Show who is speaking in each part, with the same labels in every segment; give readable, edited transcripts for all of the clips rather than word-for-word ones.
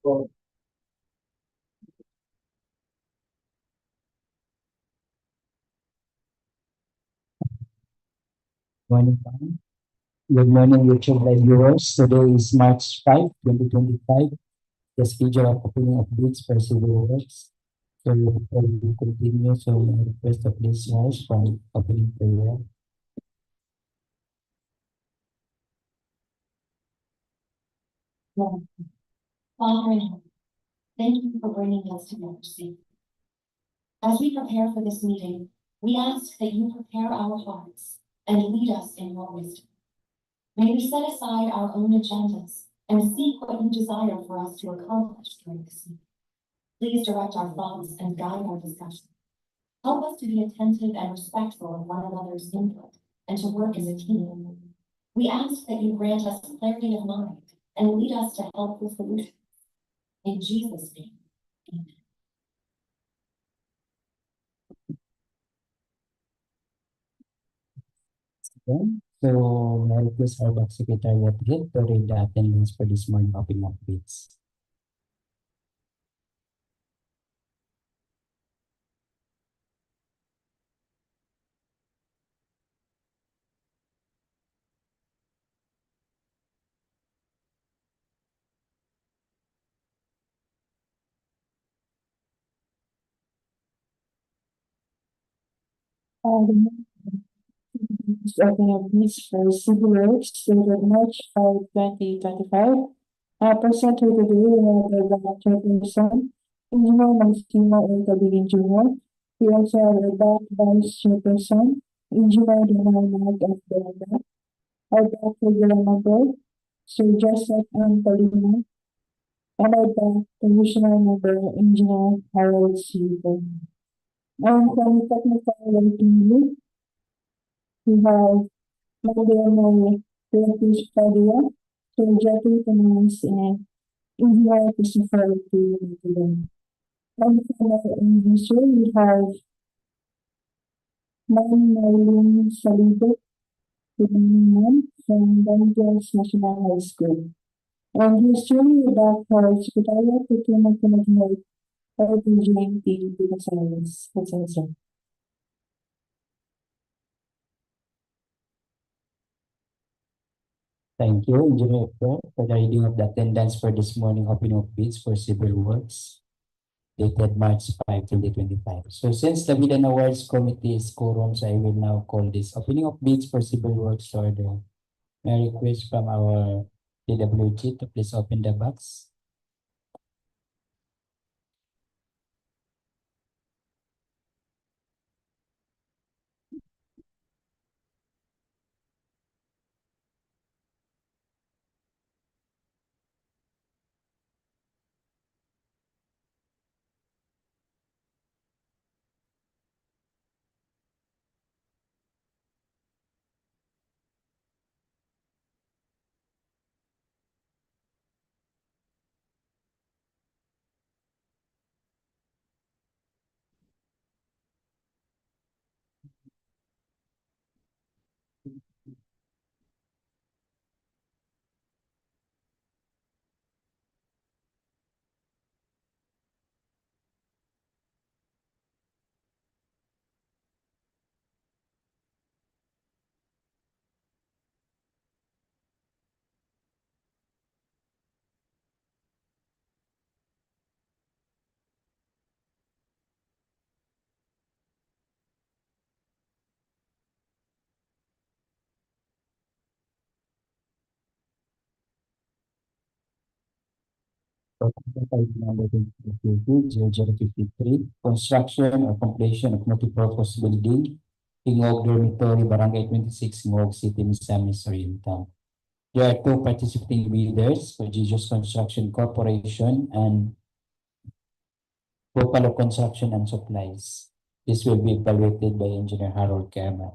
Speaker 1: Morning, ma'am. Good morning, YouTube live viewers. Today is March 5, 2025. The schedule of opening of bids for civil works. So before we continue, so I request the please rise from opening prayer.
Speaker 2: Father in heaven, thank you for bringing us together safely. As we prepare for this meeting, we ask that you prepare our hearts and lead us in your wisdom. May we set aside our own agendas and seek what you desire for us to accomplish during this meeting. Please direct our thoughts and guide our discussion. Help us to be attentive and respectful of one another's input and to work as a team. We ask that you grant us clarity of mind and lead us to helpful solutions. In Jesus' name, amen.
Speaker 1: So I request our Board Secretary to read the attendance for this morning opening of bids.
Speaker 3: Opening of bids for civil works dated March 5, 2025. Present here today we have the chairperson, Engineer Martino Ortobigin Jr. We also have the vice chairperson, Engineer Binuangan of Barangay, our regular member, Sir Joseph Antolino, and our commissioner member, Engineer Harold Silver. And from technical working group, we have Madam Beatriz Padilla, Sir Jeffrey Finance, and Engineer Christopher P. Nicolan. And from our user, we have Ma'am Marlene Salido, from Dampias National High School. And history about our Secretariat Procurement Committee of RPGMT Binuangan. That's all.
Speaker 1: Thank you, Engineer Fred, for the reading of the attendance for this morning opening of bids for civil works dated March 5, 2025. So since the Bid and Awards Committee is quorum, so I will now call this opening of bids for civil works to order. May I request from our DWG to please open the box. Number 0053, construction or completion of multipurpose building, Gingoog Dormitory, Barangay 26, Gingoog City, Misamis Oriental. There are two participating bidders for Jesus Construction Corporation and Buffalo Construction and Supplies. This will be evaluated by Engineer Harold Kama.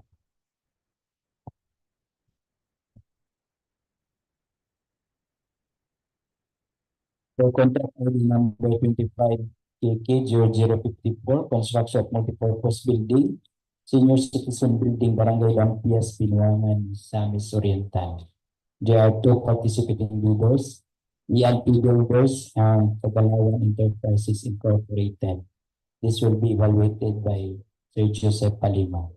Speaker 1: So contract ID number 25 KK0054, construction of multipurpose building, senior citizen building, Barangay Dampias, Binuangan, Misamis Oriental. There are two participating bidders, ENP Builders and Tagalawan Enterprises Incorporated. This will be evaluated by Sir Joseph Palima.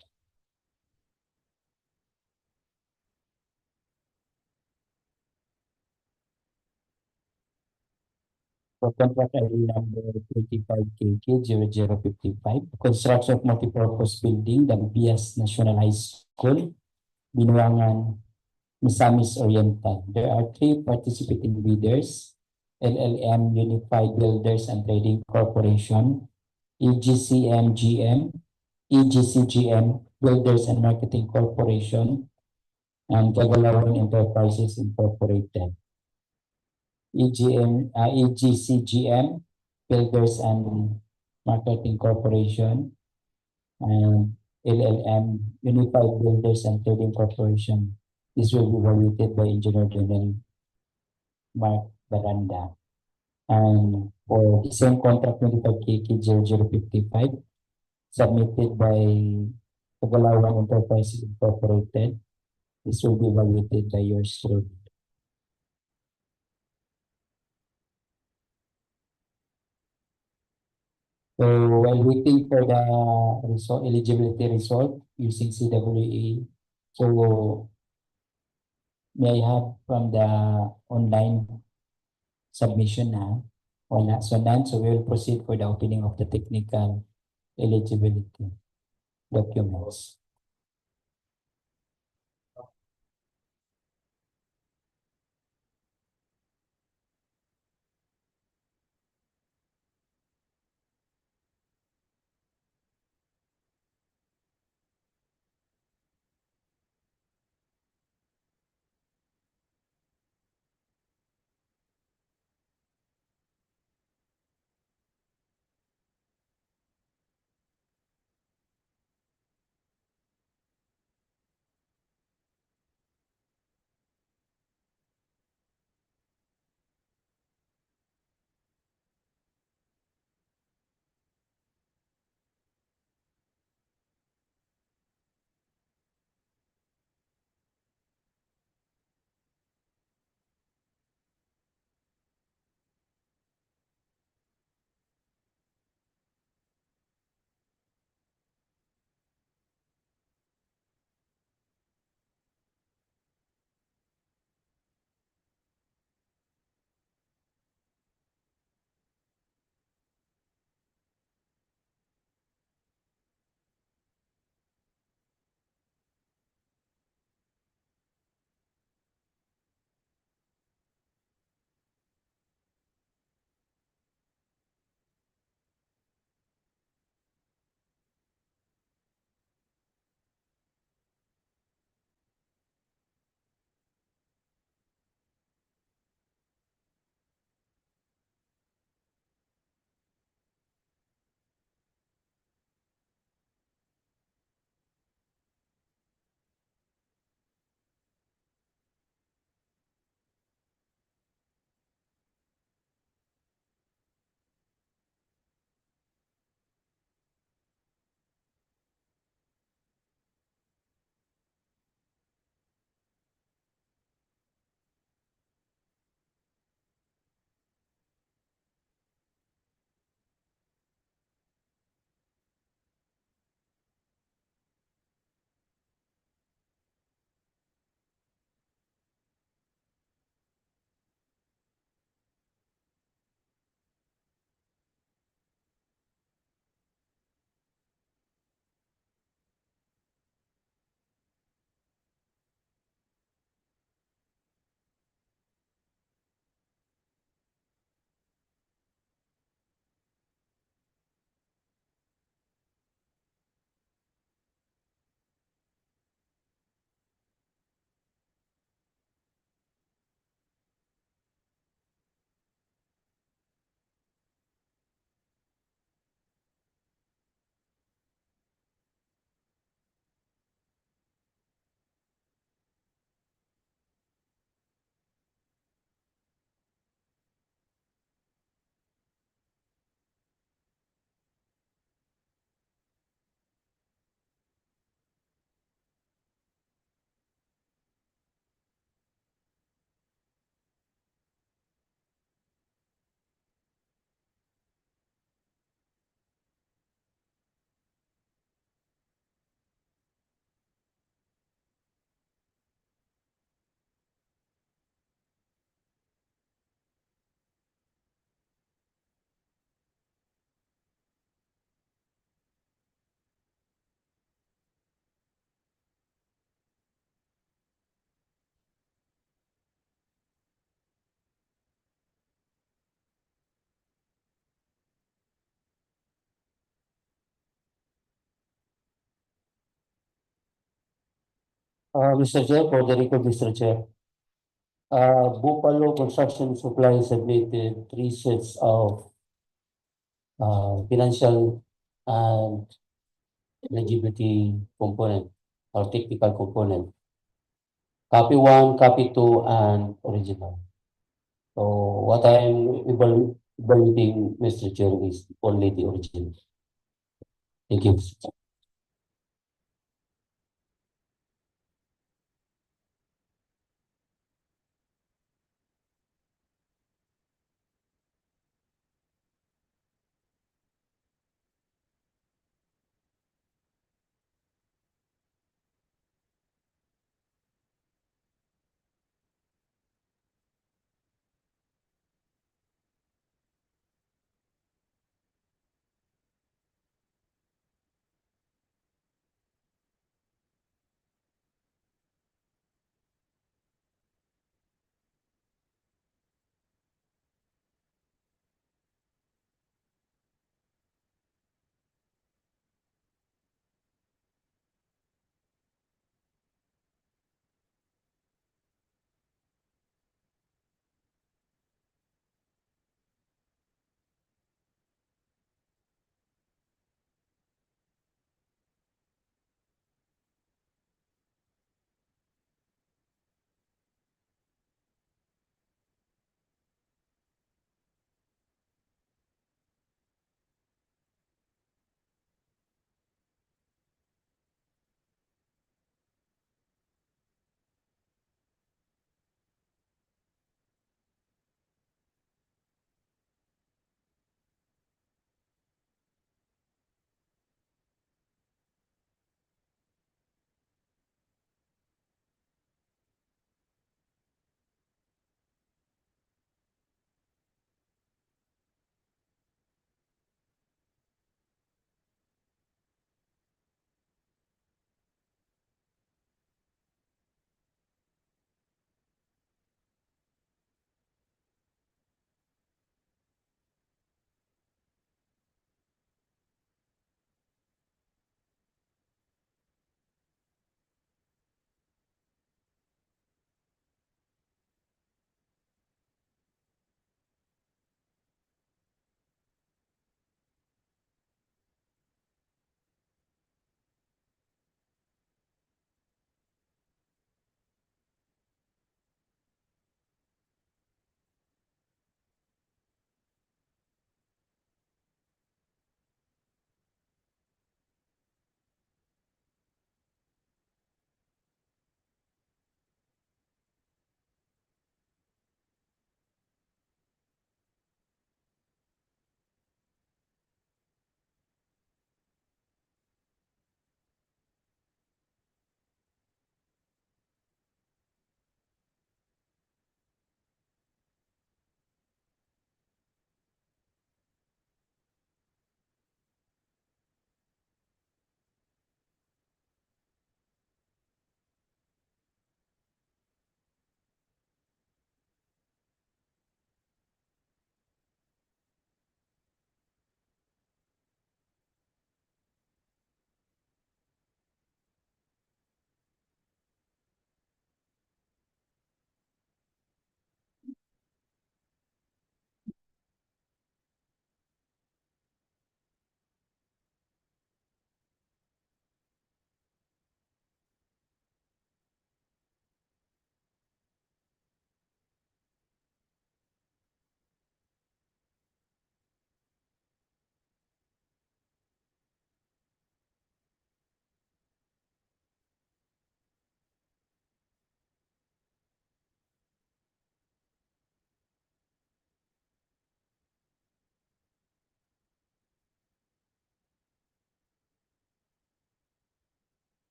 Speaker 1: For contract ID number 25KK0055, construction of multipurpose building, Dampias National High School, Binuangan, Misamis Oriental. There are 3 participating bidders: LLM Unified Builders and Trading Corporation, EGCM EGCGM Builders and Marketing Corporation, and Gagalawan Enterprises Incorporated. EGCGM Builders and Marketing Corporation, and LLM Unified Builders and Trading Corporation. This will be evaluated by Engineer General Mark Baranda. And for the same contract 25KK0055, submitted by Tagalawan Enterprises Incorporated, this will be evaluated by yours truly. So while waiting for the result, eligibility result using CWA, so may I have from the online submission now? Wala. So none, so we will proceed for the opening of the technical eligibility documents.
Speaker 4: Mr. Chair, for the record, Mr. Chair, Buffalo Construction Supply submitted three sets of financial and eligibility component or technical component. Copy one, copy two, and original. So what I'm evaluating, Mr. Chair, is only the original. Thank you, Mr. Chair.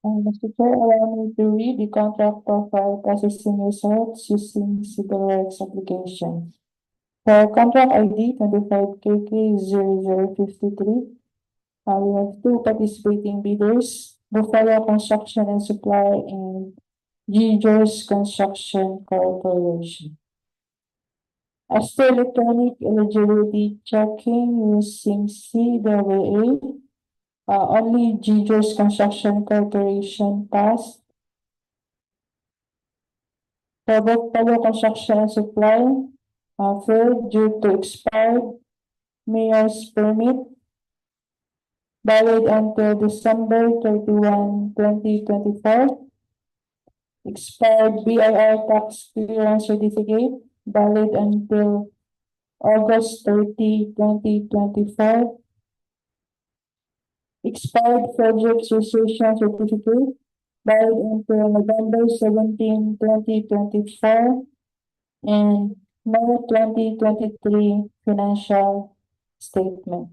Speaker 3: Mr. Chair, allow me to read the contract profile processing results using civil rights application. For contract ID 25KK0053, we have two participating bidders, Buffalo Construction and Supply and Gingoog Construction Corporation. As to electronic eligibility checking using CAA, only Gingoog Construction Corporation passed. For Buffalo Construction and Supply, failed due to expired mayor's permit valid until December 31, 2024. Expired BIR tax clearance certificate valid until August 30, 2024. Expired project registration certificate valid until November 17, 2024. And May 2023 financial statement.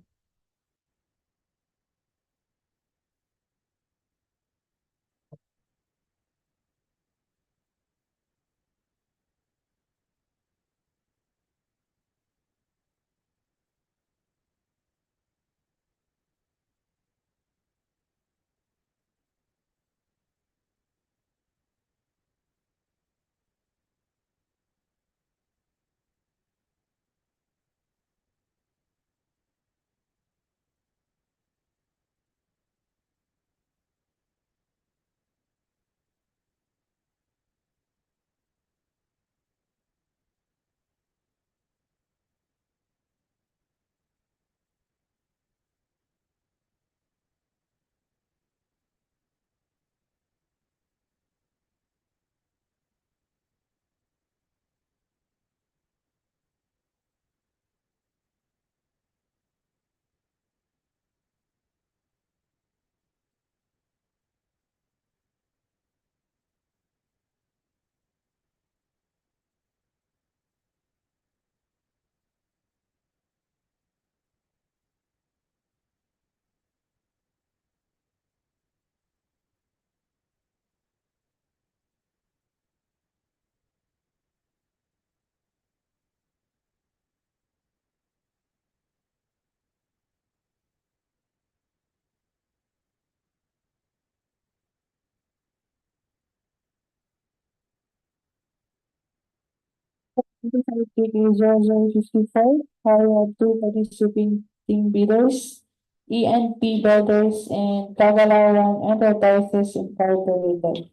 Speaker 3: KK0055, I have two participating bidders, ENP Builders and Tagalawan Enterprises Incorporated.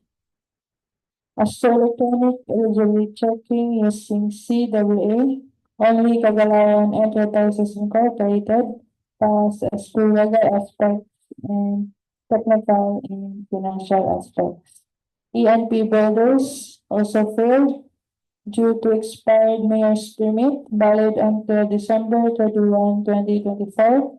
Speaker 3: As to electronic eligibility checking using CAA, only Tagalawan Enterprises Incorporated passed as to legal aspects and technical and financial aspects. ENP Builders also failed due to expired mayor's permit valid until December 31, 2024.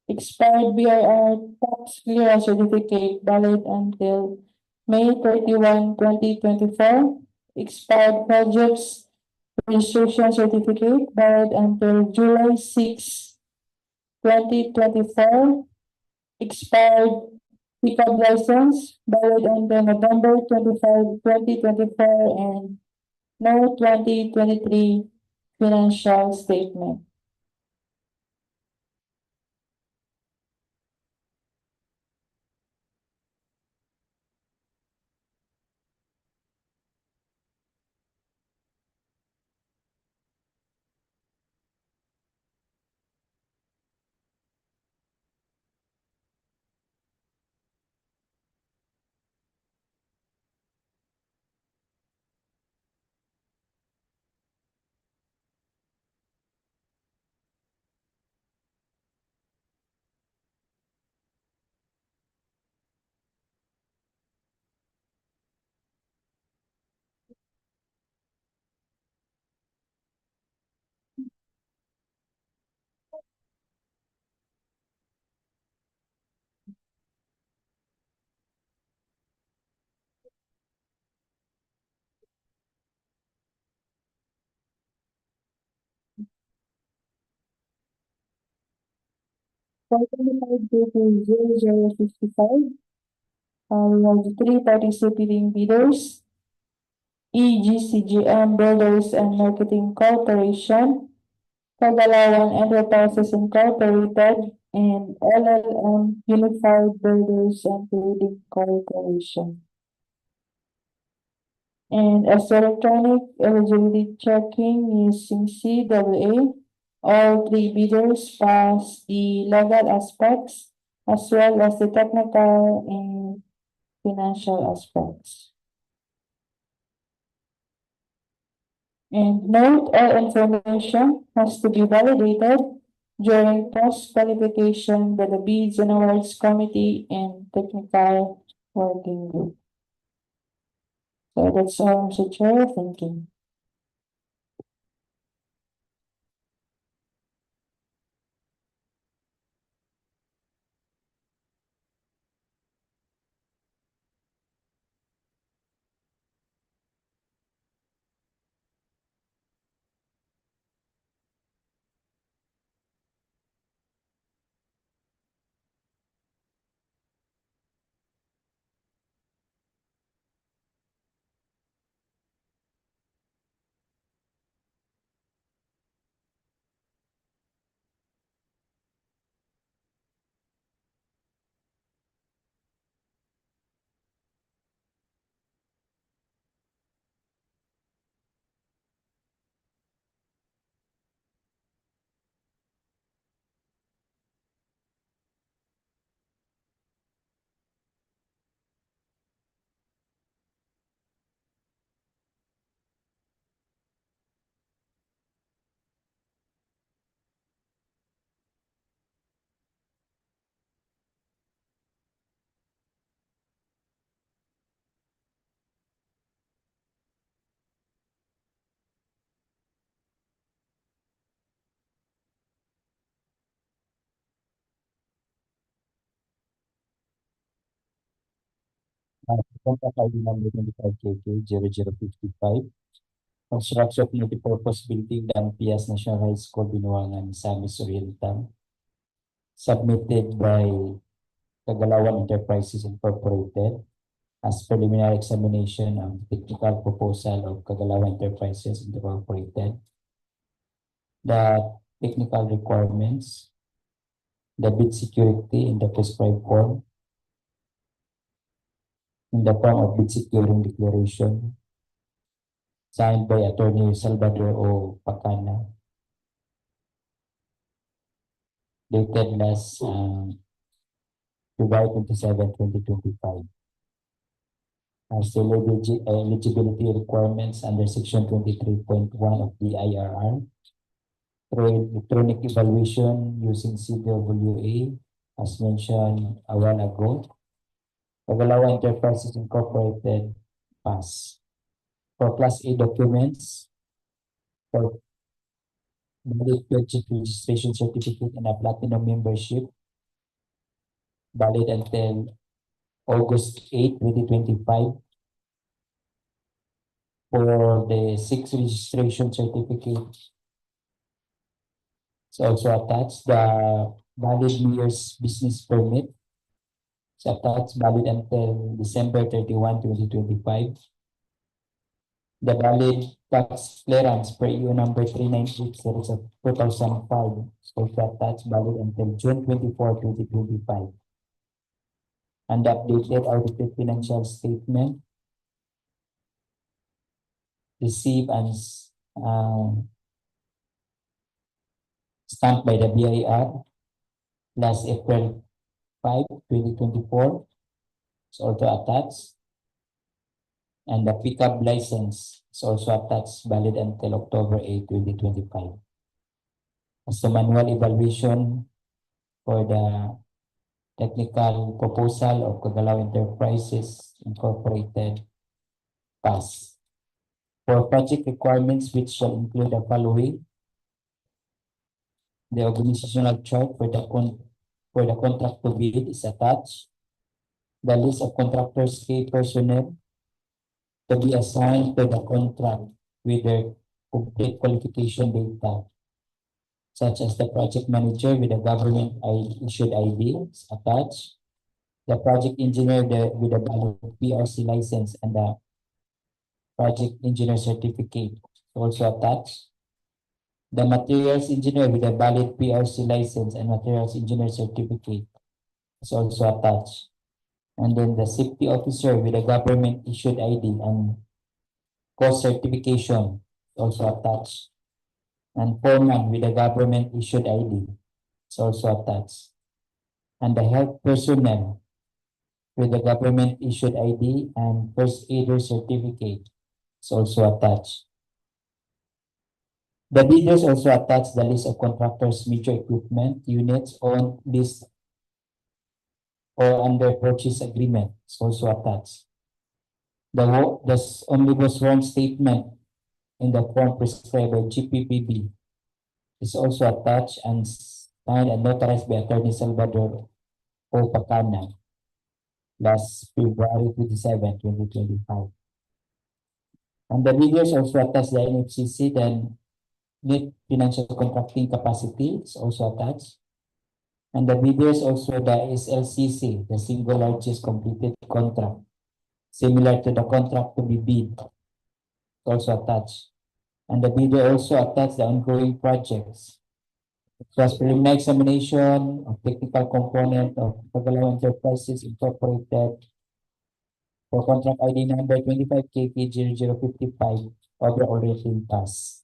Speaker 3: Expired BIR tax clearance certificate valid until May 31, 2024. Expired projects registration certificate valid until July 6, 2024. Expired pickup license valid until November 25, 2024 and no 2023 financial statement. For 25 to 0055, We have the three participating bidders: EGCGM Builders and Marketing Corporation, Kagalawan Enterprises Incorporated, and LLM Unified Builders and Trading Corporation. And as electronic eligibility checking using CAA, all three bidders pass the legal aspects as well as the technical and financial aspects. And note, all information has to be validated during post-qualification by the Bids and Awards Committee and Technical Working Group. So that's all, Mr. Chair. Thank you.
Speaker 1: Contract ID number 25KK0055. Construction of multipurpose building, Dampias National High School, Binuangan, Misamis Oriental. Submitted by Kagalawan Enterprises Incorporated as preliminary examination of the technical proposal of Kagalawan Enterprises Incorporated. The technical requirements, the bid security in the prescribed form, in the form of bid securing declaration, signed by Attorney Salvador O. Pacana, dated last July 27, 2025. As the eligibility requirements under Section 23.1 of the IRR, electronic evaluation using CWA, as mentioned a while ago. Kagalawan Enterprises Incorporated pass. For Class A documents, for valid purchase registration certificate and a platinum membership, valid until August 8, 2025. For the 6 registration certificate, it's also attached. The valid year's business permit, it's attached, valid until December 31, 2025. The valid tax clearance per EU number 398 series of 2005, so attached, valid until June 24, 2025. And the updated audited financial statement received and stamped by the BIR last April 5, 2024. It's also attached. And the pickup license is also attached, valid until October 8, 2025. As the manual evaluation for the technical proposal of Kagalawan Enterprises Incorporated pass. For project requirements, which shall include the following: the organizational chart for the contract to bid is attached. The list of contractors' key personnel to be assigned to the contract with their complete qualification data, such as the project manager with a government issued ID is attached. the project engineer with a valid PRC license and the project engineer certificate also attached. The materials engineer with a valid PRC license and materials engineer certificate is also attached. And then the safety officer with a government issued ID and cost certification also attached. And foreman with a government issued ID is also attached. And the health personnel with the government issued ID and first aider certificate is also attached. The bidders also attach the list of contractors' major equipment units on list or under purchase agreement is also attached. The omnibus warrant statement in the form prescribed by GPPB is also attached and signed and notarized by Attorney Salvador O. Pacana last February 27, 2025. And the bidders also attach the NFCC, the net financial contracting capacity is also attached. And the bidders also the SLCC, the single largest completed contract, similar to the contract to be bid, also attached. And the bidder also attached the ongoing projects. Plus preliminary examination of technical component of Tagalaw Enterprises Incorporated for contract ID number 25KK0055 overall rating pass.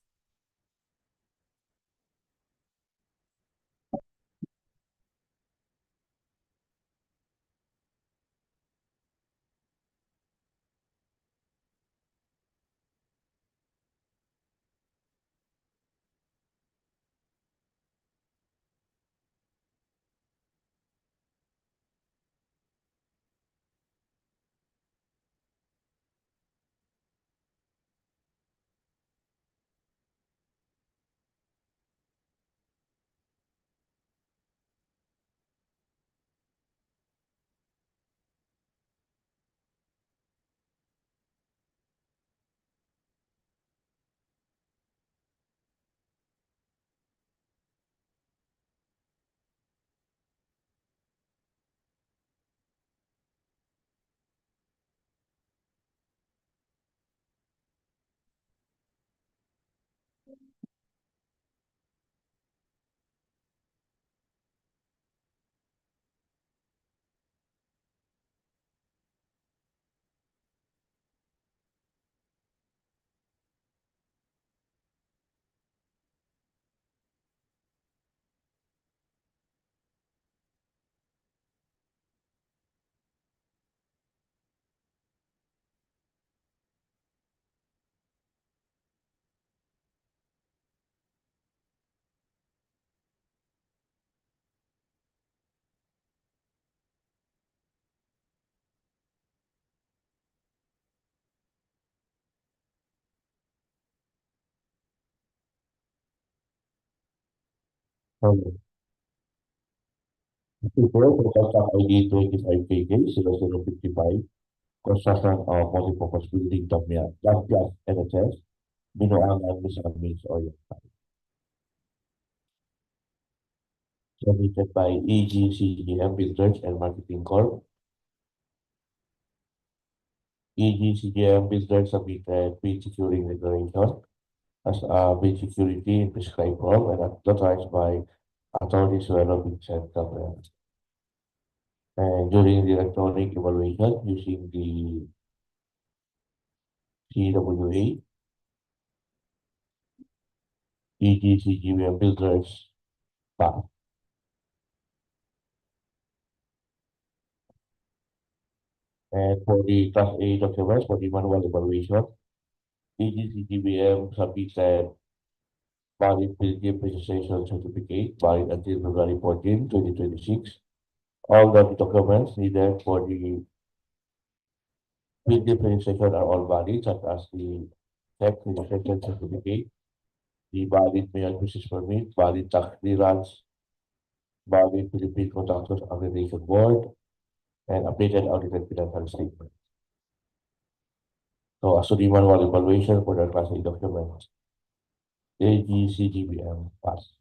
Speaker 5: Before for contract ID 25KK0055, construction of multipurpose building Dampias NHS, Binuangan Misamis Oriental. Submitted by EGCGM Builders and Marketing Corp. EGCGM Builders submitted bid securing declaration as a bid security in prescribed form and authorized by Attorney Suelo Vincent Cabrera. And during the electronic evaluation using the CWA, EGCGM Builders passed. And for the Class A documents for the manual evaluation, EGCGBM submitted valid field registration certificate valid until February 14, 2026. All the documents needed for the field registration are all valid, such as the tax registration certificate, the valid mayor business permit, valid tax clearance, valid Philippine Contractors Accreditation Board, and updated audited financial statement. So, as to the manual evaluation for the Class A documents, AGCGBM passed.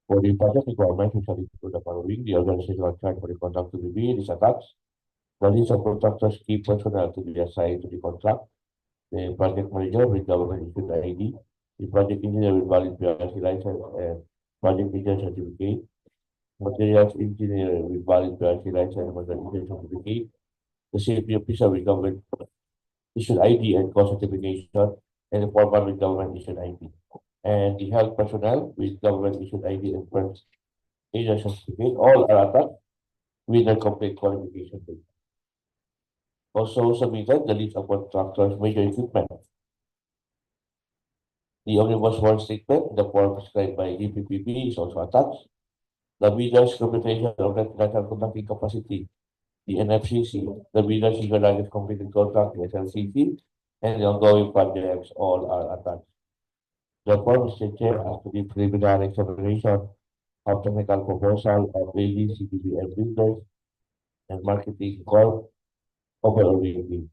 Speaker 5: For the project requirements, we shall include the following: the organizational chart for the contract to be bid is attached. The list of contractors, key personnel to be assigned to the contract, the project manager with government issued ID, the project engineer with valid PRC license and project engineer certificate, materials engineer with valid PRC license and project engineer certificate, the safety officer with government issued ID and cost certification, and the foreman with government issued ID. And the health personnel with government issued ID and first aid certificate, all are attached with their complete qualification date. Also submitted the list of contractors' major equipment. The omnibus warrant statement, the form prescribed by DPPP is also attached. The bidder's computation of the financial conducting capacity, the NFCC, the bidder's single largest completed contract, the SLCC, and the ongoing projects all are attached. The form is chair after the preliminary examination of technical proposal of AD, CTB, and builders and marketing corp overall review.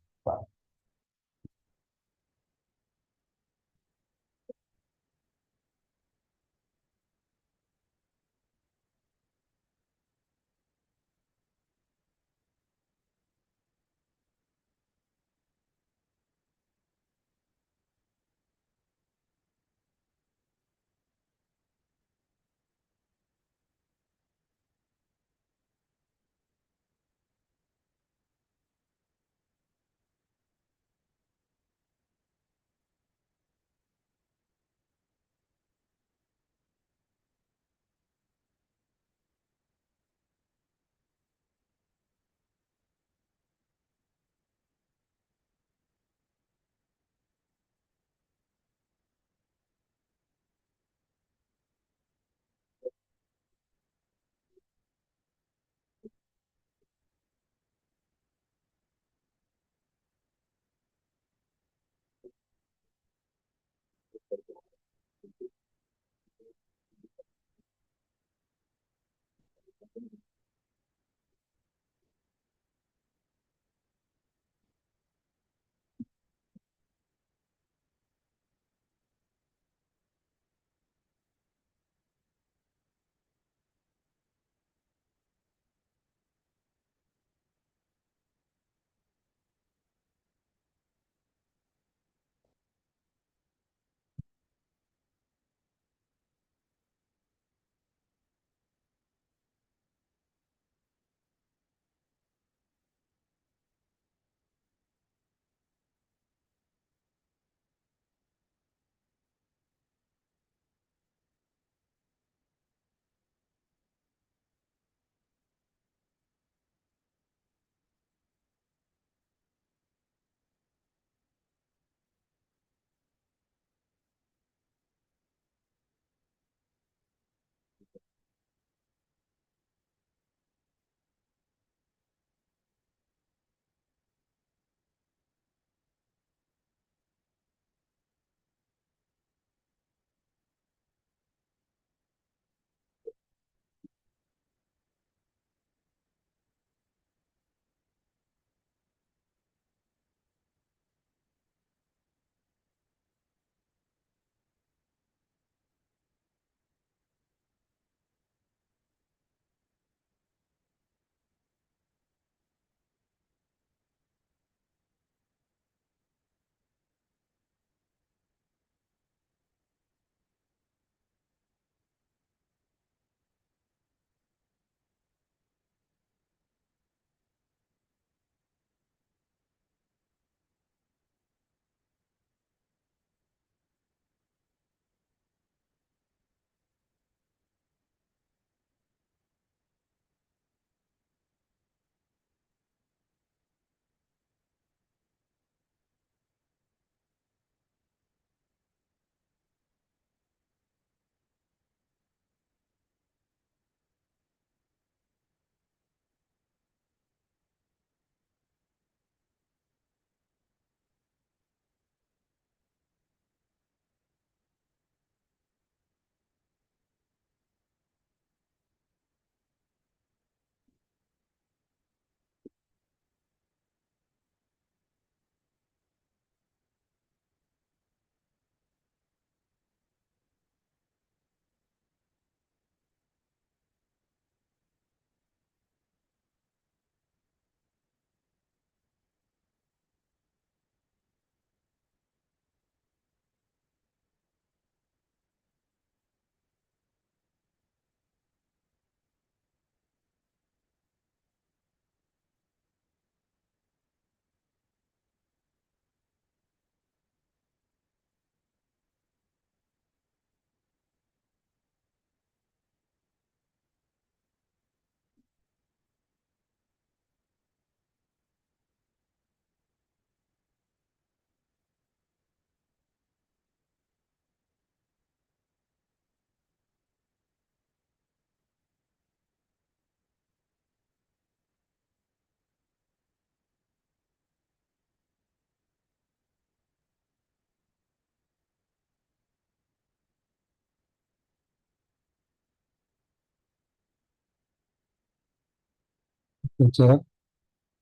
Speaker 6: Chair,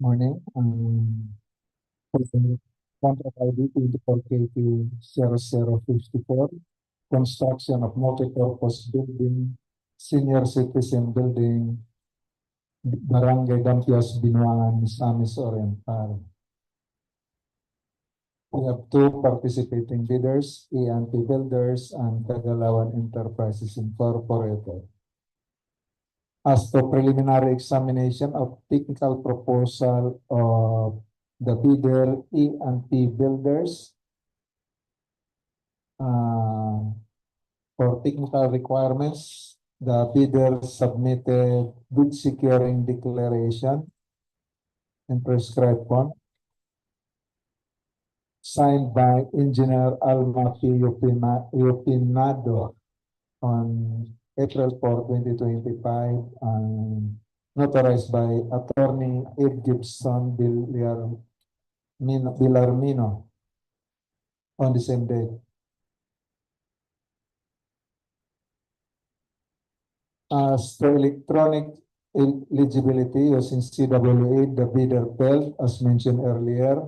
Speaker 6: morning. For the contract ID 24KT0054, construction of multipurpose building, senior citizen building, Barangay Dampias, Binuangan, Misamis Oriental. We have two participating bidders, E&P Builders and Tagalawan Enterprises Incorporated. As to preliminary examination of technical proposal of the bidder E&P Builders for technical requirements, the bidder submitted bid securing declaration and prescribed form signed by Engineer Alma P. Yupinado on April 4, 2025, and notarized by Attorney Ed Gibson Villarmino on the same day. As to electronic eligibility using CWA, the bidder failed, as mentioned earlier,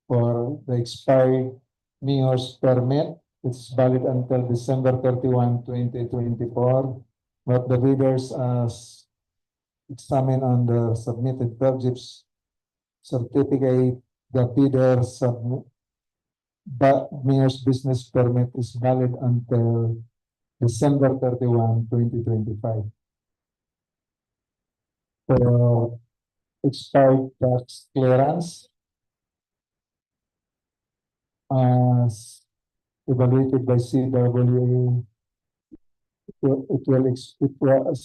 Speaker 6: for the expired mayor's permit. It's valid until December 31, 2024, but the bidders as examined on the submitted projects certificate, the bidder mayor's business permit is valid until December 31, 2025. For expired tax clearance, as evaluated by CWA, it was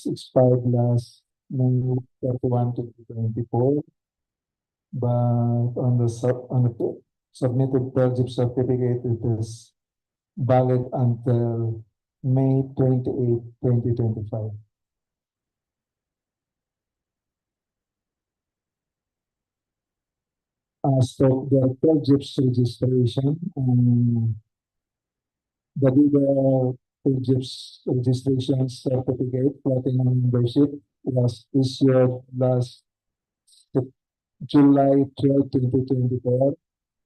Speaker 6: expired last May 31, 2024, but on the submitted project certificate, it is valid until May 28, 2025. As to the project's registration, the bidder project's registration certificate, platinum membership, was issued last July 12, 2024,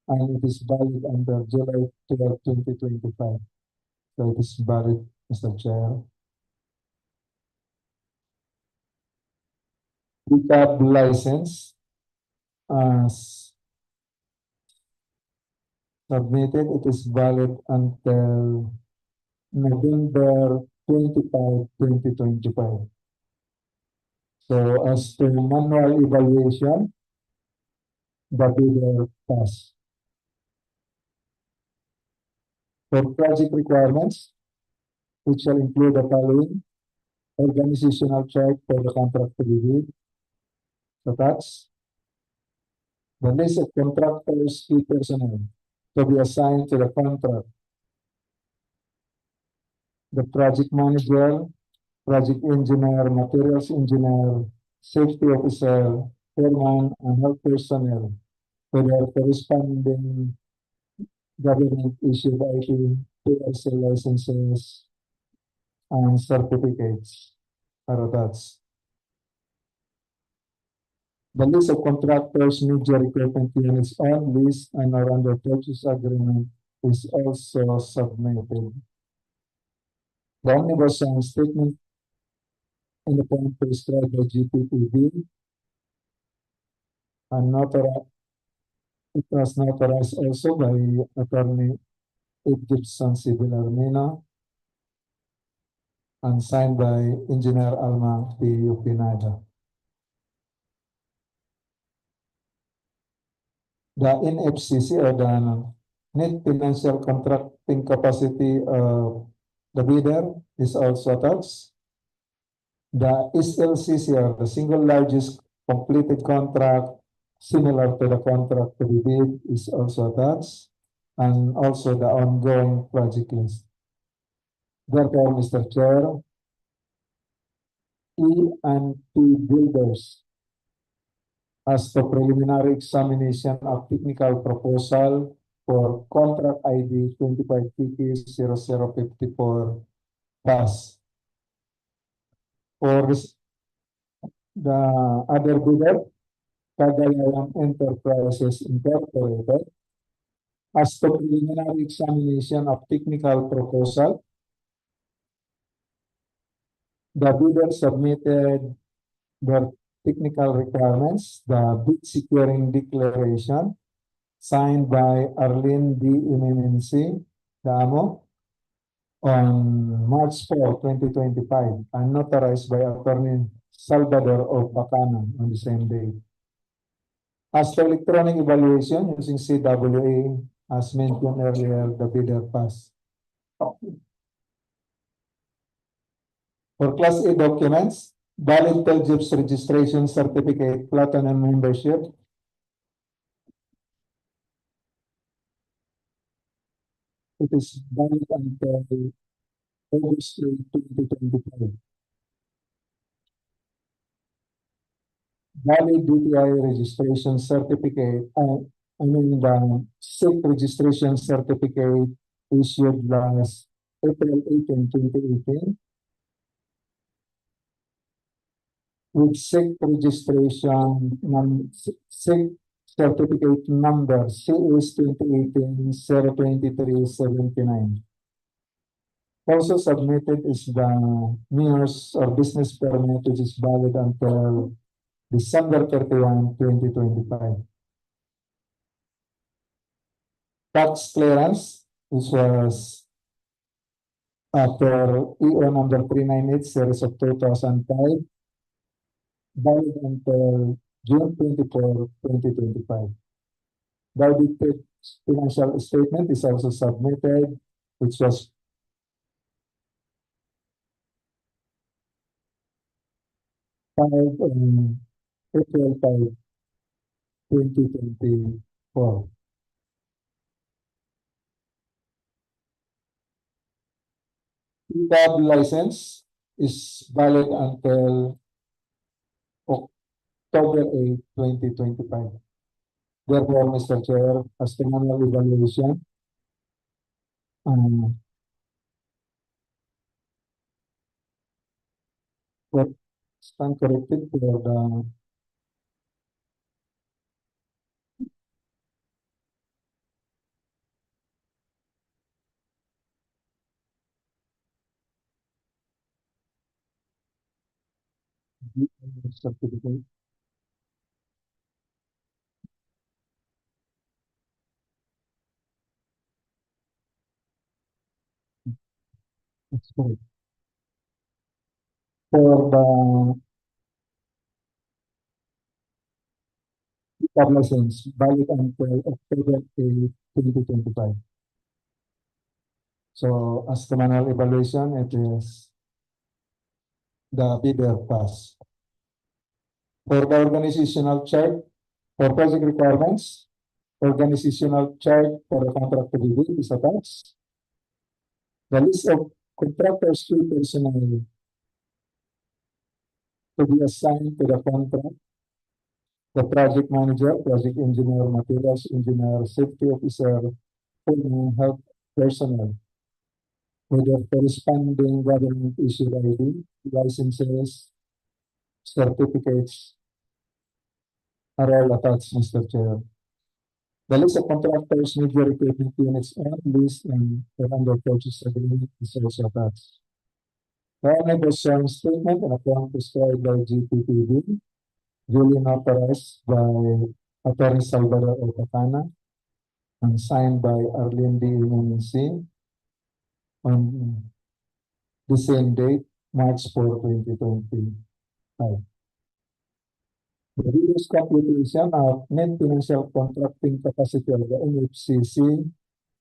Speaker 6: and it is valid until July 12, 2025. So it is valid, Mr. Chair. DPWH license as submitted, it is valid until November 25, 2025. So as to manual evaluation, the bidder passed. For project requirements, which shall include the following: organizational chart for the contract to be bid. So that's the list of contractors, key personnel to be assigned to the contract. The project manager, project engineer, materials engineer, safety officer, foreman, and health personnel with their corresponding government issued IT, PLC licenses, and certificates are attached. The list of contractors, media equipment units on list and are under purchase agreement is also submitted. The omnibus statement in the form prescribed by GPTV and it was notarized also by Attorney Ed Gibson Villarmino and signed by Engineer Alma P. Yupinado. The NFCC, or the net financial contracting capacity of the bidder, is also attached. The SLCC, or the single largest completed contract similar to the contract to be bid, is also attached, and also the ongoing project list. Therefore, Mr. Chair, E&P Builders, as the preliminary examination of technical proposal for contract ID 25KT0054 pass. For The other bidder, Cagayan Enterprises Incorporated, as to preliminary examination of technical proposal. The bidder submitted their technical requirements, the bid securing declaration signed by Arlene D. Imemensi, the AMO, on March 4, 2025, and notarized by Attorney Salvador O. Bacana on the same day. As to electronic evaluation using CWA, as mentioned earlier, the bidder passed. For Class A documents, valid TELGIPS registration certificate, platinum membership. It is valid until August 3, 2025. Valid DTI registration certificate, I mean the SIC registration certificate issued last April 18, 2018. With SIC registration, SIC certificate number CS 2018-02379. Also submitted is the mayor's or business permit, which is valid until December 31, 2025. Tax clearance, which was per EO number 398 series of 2005, valid until June 24, 2025. The audited financial statement is also submitted, which was filed on April 5, 2024. PWH license is valid until October 8, 2025. Therefore, Mr. Chair, as the manual evaluation, what stand corrected for the certificate. That's correct. For the PWH license, valid until October 8, 2025. So, as the manual evaluation, it is the bidder pass. For the organizational chart, for project requirements, organizational chart for the contract to be bid is attached. The list of contractors to personnel to be assigned to the contract, the project manager, project engineer, materials engineer, safety officer, foreman, health personnel, with the corresponding government issued ID, licenses, certificates are all attached, Mr. Chair. The list of contractors, media equipment units on list and under purchase agreement is also attached. The omnibus statement and account prescribed by GPPB, duly notarized by Attorney Salvador Ocatana and signed by Arlene D. Imemensi on the same date, March 4, 2025. The reduced computation of net financial contracting capacity of the NFCC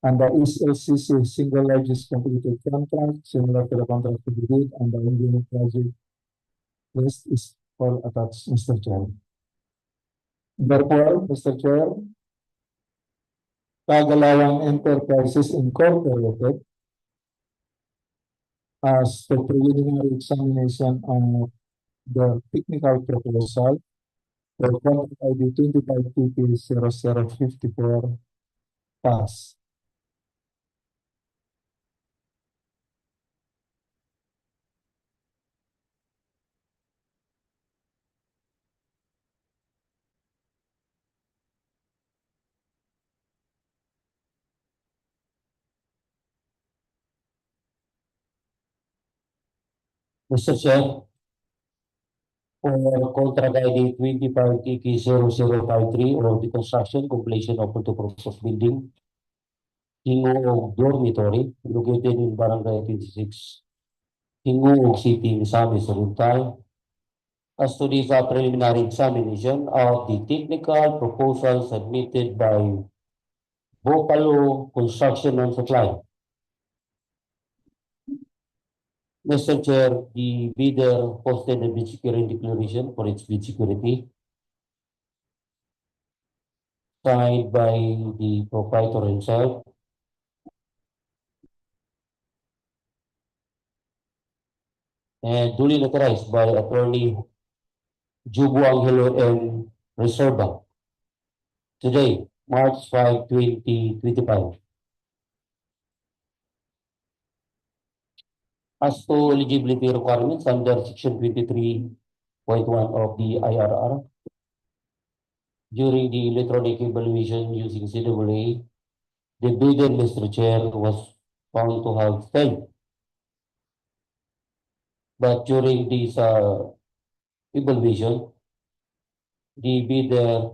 Speaker 6: and the SLCC single largest completed contract, similar to the contract to be bid and the engineering project list is all attached, Mr. Chair. Therefore, Mr. Chair, Cagayan Enterprises Incorporated, as the preliminary examination of the technical proposal for contract ID 25TP0054 pass.
Speaker 4: Mr. Chair, for contract ID 25 KK 0053 or the construction completion of the proposed building, Gingoog Dormitory, located in Barangay 26, Gingoog City, Misamis Oriental, as to this preliminary examination of the technical proposal submitted by Vocalo Construction and Supply. Mr. Chair, the bidder posted a bid security declaration for its bid security, signed by the proprietor himself, and duly notarized by Attorney Jubuangelo and Reserva today, March 5, 2025. As to eligibility requirements under Section 23.1 of the IRR, during the electronic evaluation using CAA, the bidder, Mr. Chair, was found to have failed. But during this evaluation, the bidder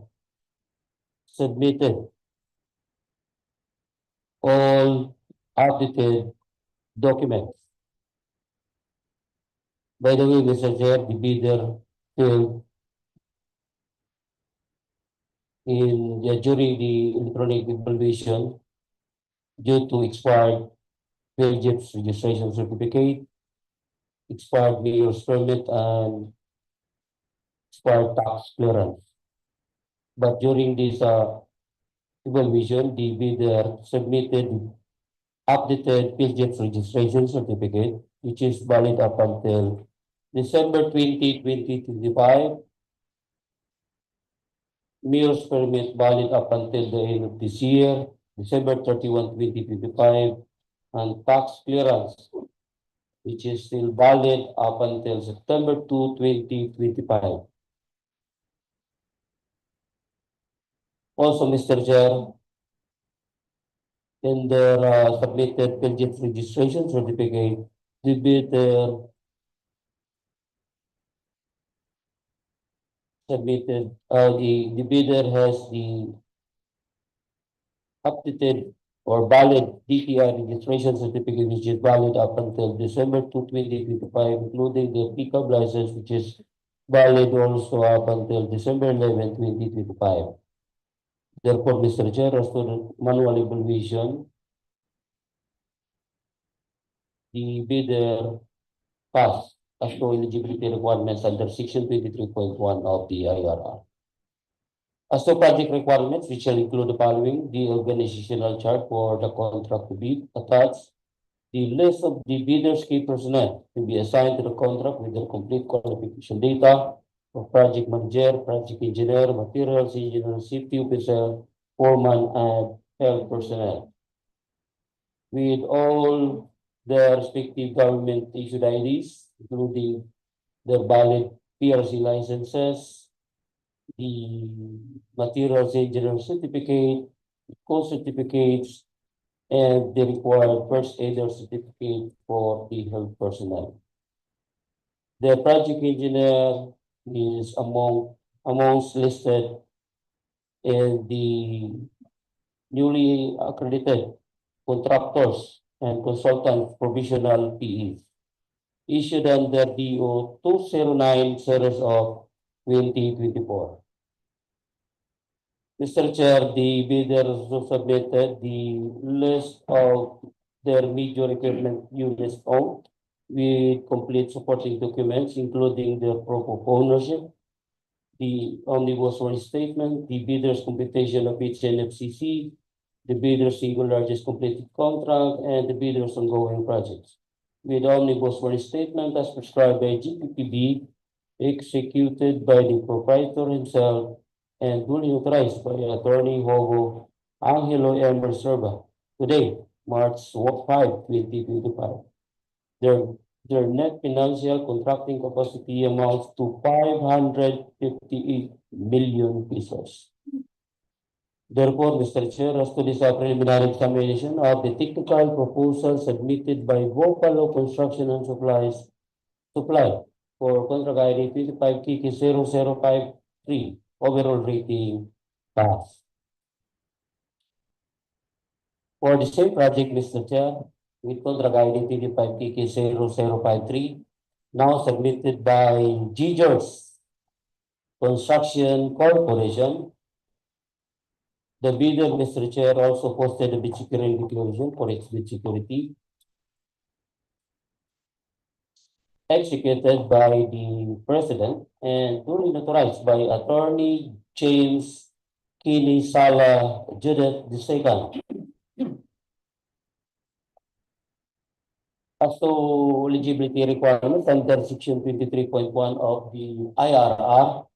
Speaker 4: submitted all updated documents. By the way, Mr. Chair, the bidder failed during the electronic evaluation due to expired PLGIP's registration certificate, expired mayor's permit, and expired tax clearance. But during this evaluation, the bidder submitted updated PLGIP's registration certificate, which is valid up until December 20, 2025. Mayor's permit valid up until the end of this year, December 31, 2025, and tax clearance, which is still valid up until September 2, 2025. Also, Mr. Chair, in their submitted PLGIP's registration certificate, the bidder submitted, the bidder has the updated or valid DTI registration certificate, which is valid up until December 2, 2025, including the pickup license, which is valid also up until December 11, 2025. Therefore, Mr. Chair, as to the manual evaluation, the bidder passed as to eligibility requirements under Section 23.1 of the IRR. As to project requirements, which shall include the following: the organizational chart for the contract to be attached, the list of the bidder's key personnel to be assigned to the contract with their complete qualification data of project manager, project engineer, materials engineer, safety officer, foreman, and health personnel, with all their respective government issued IDs, including their valid PRC licenses, the materials engineer certificate, co-certificates, and the required first aider certificate for the health personnel. The project engineer is amongst listed in the newly accredited contractors and consultant provisional PEs issued under DEO 209 series of 2024. Mr. Chair, the bidder also submitted the list of their major equipment units owned with complete supporting documents, including their proof of ownership, the omnibus one statement, the bidder's computation of each NFCC, the bidder's single largest completed contract, and the bidder's ongoing projects, with omnibus one statement as prescribed by GPPB, executed by the proprietor himself, and duly authorized by Attorney Hogo Angelo M. Reserva today, March 5, 2025. Their net financial contracting capacity amounts to 558 million pesos. Therefore, Mr. Chair, as to this preliminary examination of the technical proposal submitted by Vocalo Construction and Supplies supply for contract ID 25KK0053, overall rating pass. For the same project, Mr. Chair, with contract ID 25KK0053, now submitted by Gingoog Construction Corporation. The bidder, Mr. Chair, also posted a bid security declaration for its bid security, executed by the President and duly notarized by Attorney James Kini Sala Judith II. As to eligibility requirements under Section 23.1 of the IRR,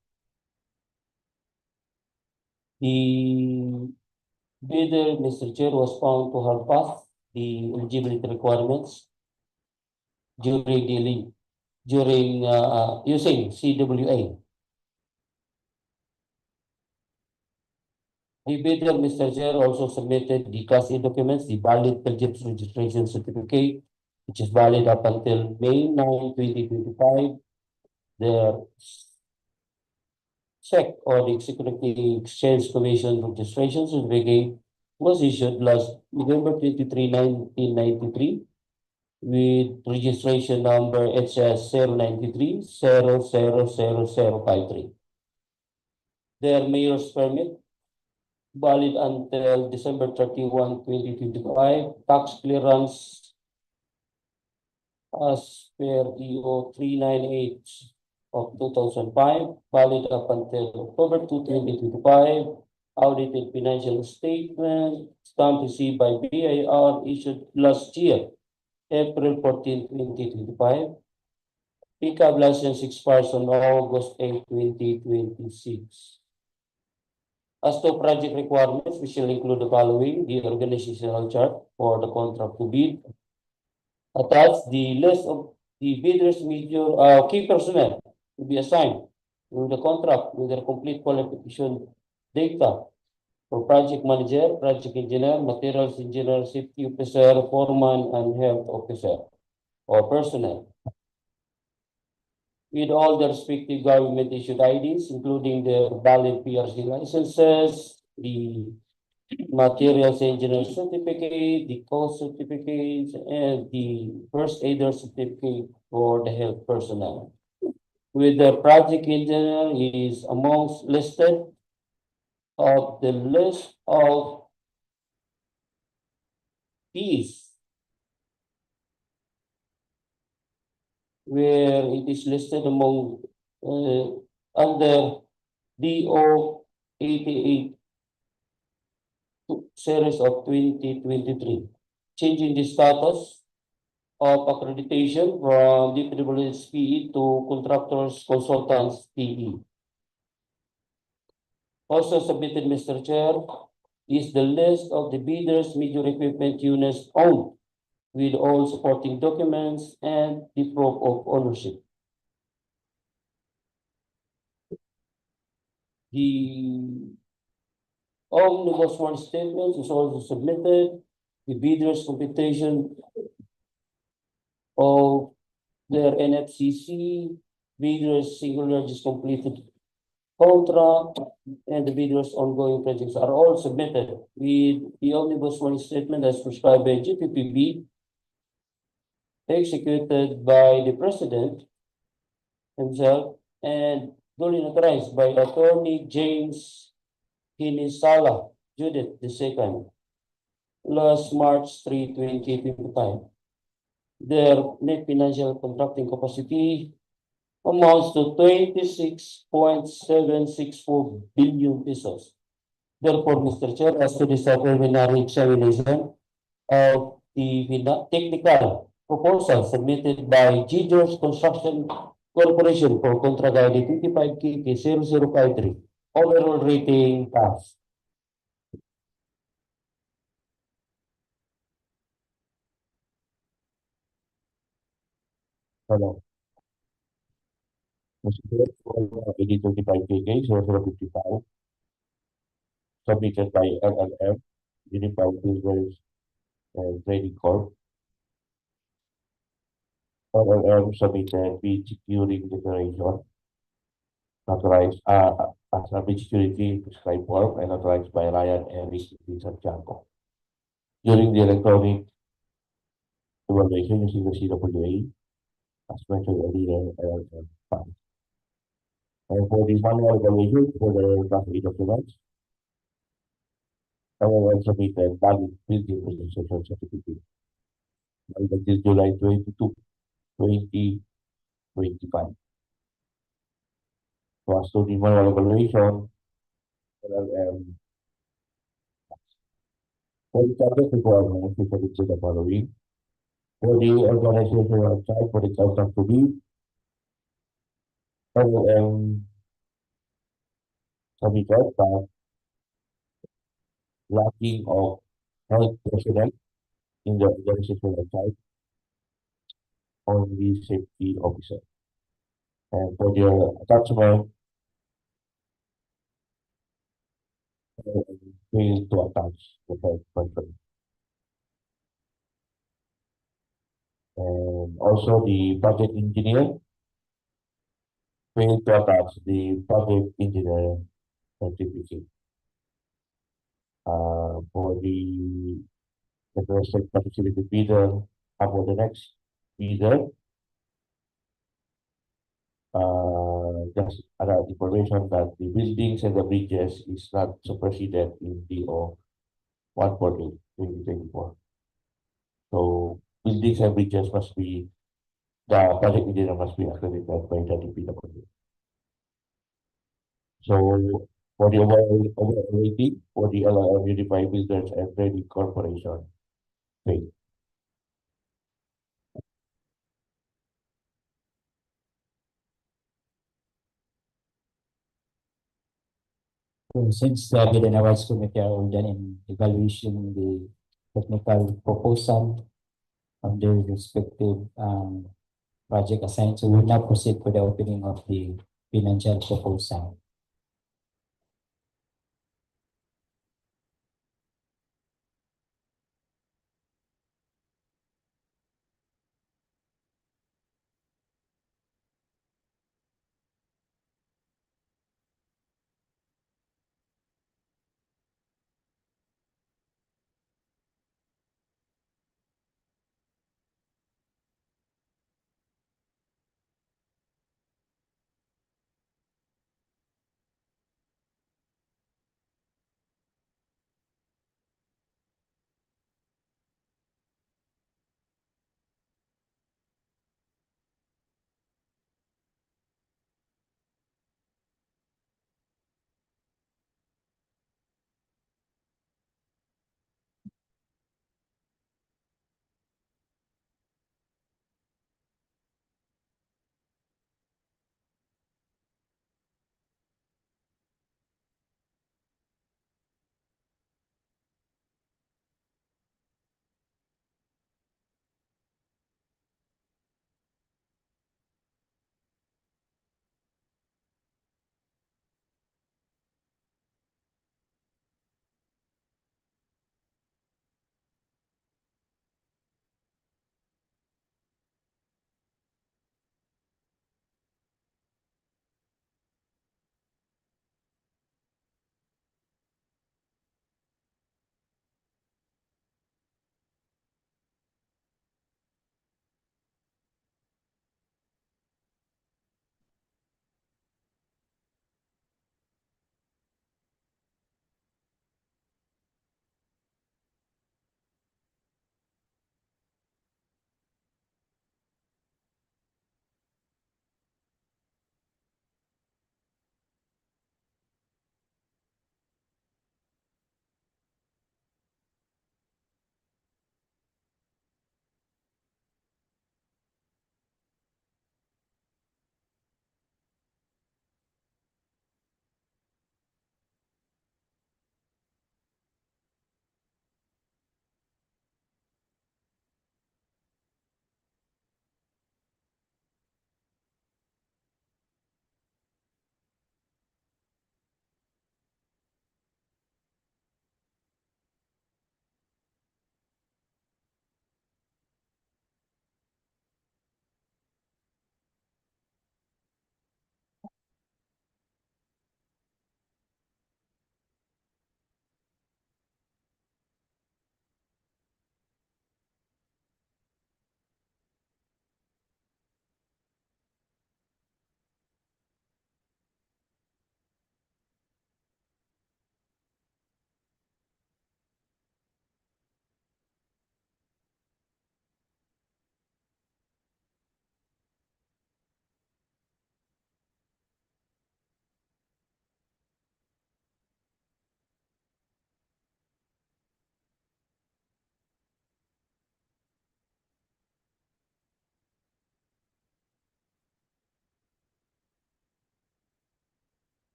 Speaker 4: the bidder, Mr. Chair, was found to have passed the eligibility requirements during using CWA. The bidder, Mr. Chair, also submitted the Class A documents, the valid Philips registration certificate, which is valid up until May 9, 2025. The check or the Security Exchange Commission registration certificate was issued last November 23, 1993, with registration number HS 093 000053. Their mayor's permit, valid until December 31, 2025. Tax clearance as per EO 398 of 2005, valid up until October 2, 2025. Audited financial statement, stamp received by BIR, issued last year, April 14, 2025. Pickup license expires on August 8, 2026. As to project requirements, we shall include the following: the organizational chart for the contract to bid. Attach the list of the bidders' major key personnel to be assigned to the contract with their complete qualification data for project manager, project engineer, materials engineer, safety officer, foreman, and health officer or personnel, with all their respective government issued IDs, including their valid PRC licenses, the materials engineer certificate, the cost certificates, and the first aider certificate for the health personnel. With the project engineer is amongst listed of the list of fees where it is listed among under DEO 88 series of 2023, changing the status of accreditation from DPWH PE to contractors consultants PE. Also submitted, Mr. Chair, is the list of the bidders' major equipment units owned, with all supporting documents and the proof of ownership. The omnibus one statement is also submitted. The bidders' computation of their NFCC, bidders' single largest completed contract, and the bidders' ongoing projects are all submitted with the omnibus one statement as prescribed by GPPB, executed by the President himself and duly notarized by Attorney James Kini Sala Judith II, last March 3, 2025. Their net financial contracting capacity amounts to 26.764 billion pesos. Therefore, Mr. Chair, as to this preliminary examination of the technical proposal submitted by Gingoog Construction Corporation for contract ID 25KK0053, overall rating pass.
Speaker 5: Hello. Mr. Chair, for ID 25KK0055, submitted by LLF, Unified Business and Trading Corp. LLM submitted bid securing declaration authorized as a bid security prescribed form and authorized by Ryan Eric D. Santiago. During the electronic evaluation using the CWA, as mentioned earlier, LLM fund. And for the manual evaluation for the Class A documents, LLM submitted valid building registration certificate until July 22, 2025. So as to the manual evaluation, LLM for the subject requirements, we can do the following. For the organizational side, for the contact to be, LLM submitted that lacking of health personnel in the organizational side on the safety officer. And for the attachment, fail to attach the health personnel. And also the project engineer failed to attach the project engineer certificate. For the requested facility bidder, for the next bidder, just other information that the buildings and the bridges is not superseded in DO 148 2024. So buildings and bridges must be, the project engineer must be accredited by the DPWH. So for the overall rating for the LLM Unified Builders and Trading Corporation, fail.
Speaker 1: So since the Bid and Awards Committee are all done in evaluation the technical proposal of their respective project assigned, so we'll now proceed for the opening of the financial proposal.